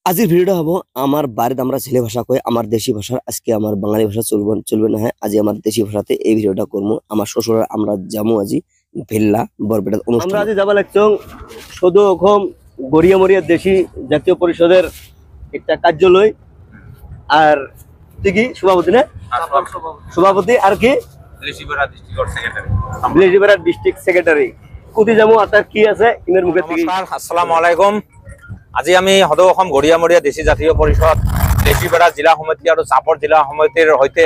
আজির ভিডিওটা হবো আমার বাড়িতে আমরা ছেলে ভাষা কই আমার দেশি ভাষা আজকে আমার বাঙালি ভাষা চলবে না। হ্যাঁ, আজ আমার দেশি ভাষাতে এই ভিডিওটা করবো। আমার শ্বশুর আমরা যাবো আজি ভেল্লা বরপেটা অনুষ্ঠান। আমরা আজি যাবা লাগছং সদু অসম গড়িয়া মরিয়া দেশি জাতীয় পরিষদের একটা কার্যালয় আর কি সভাপতি না সভাপতি আর কি লিজিবেরা ডিস্ট্রিক্ট সেক্রেটারি কোথায় যাবো আর তার কি আছে ইমের মুখে থেকে। আসসালামু আলাইকুম। আজি আমি সদৌ অসম গড়িয়ামৰীয়া দেশী জাতীয় পৰিষদ লেচিবেৰা জিলা সমিতি আৰু চাপৰ জিলা সমিতিৰ সৈতে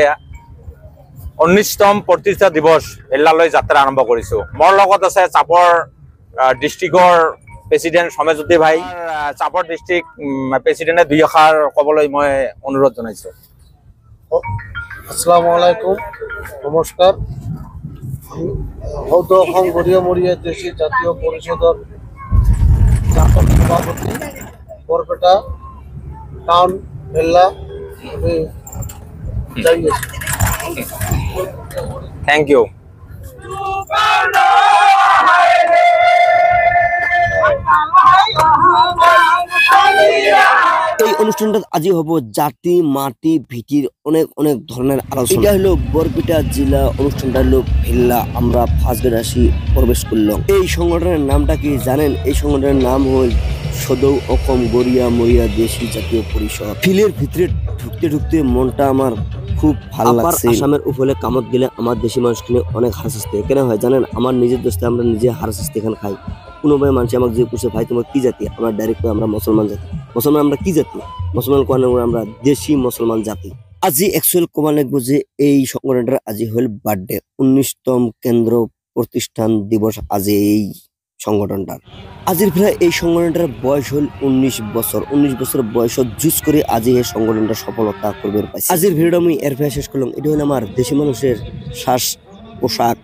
19তম প্ৰতিষ্ঠা দিৱস ভেল্লালৈ যাত্ৰা আৰম্ভ কৰিছো। মোৰ লগত আছে চাপৰ ডিষ্ট্ৰিক্টৰ প্ৰেচিডেণ্ট সমেজ্যোতি ভাই। চাপৰ ডিষ্ট্ৰিক্ট প্ৰেচিডেণ্টে দুই এষাৰ ক'বলৈ মই অনুৰোধ জনাইছো। আসসালামু আলাইকুম, নমস্কার। সদৌ অসম গড়িয়ামৰীয়া দেশী জাতীয় পরিষদের সভাপতি বরপেটা টাউন ভেল্লা আমি যাই আছি। Thank you. এই অনুষ্ঠানটা আজি হব জাতি মাটি ভিটির অনেক অনেক ধরনের আলোচনা। এটা হলো বরপেটা জেলা, অনুষ্ঠানটা হলো ভেল্লা। আমরা ফার্স্ট গেট আসি প্রবেশ করলাম। এই সংগঠনের নামটা কি জানেন? এই সংগঠনের নাম হল সদৌ অসম গড়িয়ামরিয়া দেশী জাতীয় পরিষদ। ফিলের ভিতরে ঢুকতে ঢুকতে মনটা আমার খুব ভালো লাগছে। আসামের উপরে কামত গেলে আমার দেশি মানুষকে অনেক হারসিস্তে কেন হয় জানেন? আমার নিজের দোস্তে আমরা নিজে হারসিস্তে এখানে খাই। কোনো ভাই মানুষ আমাকে যে পুষে ভাই তোমার কি জাতি, আমরা ডাইরেক্ট আমরা মুসলমান জাতি। মুসলমান আমরা কি জাতি? মুসলমান কোন আমরা দেশি মুসলমান জাতি। আজি অ্যাকচুয়াল কমান লাগবো যে এই সংগঠনটার আজি হল বার্থডে, 19তম কেন্দ্র প্রতিষ্ঠান দিবস আজি এই সংগঠনটার। আজির প্রায় এই সংগঠনটার বয়স হল 19 বছর। 19 বছর বয়স জুস করে আজি এই সংগঠনটা সফলতা করবে পাইছে। আজির ভিডিওটা আমি এর শেষ করলাম। এটা হল আমার দেশি মানুষের শ্বাস পোশাক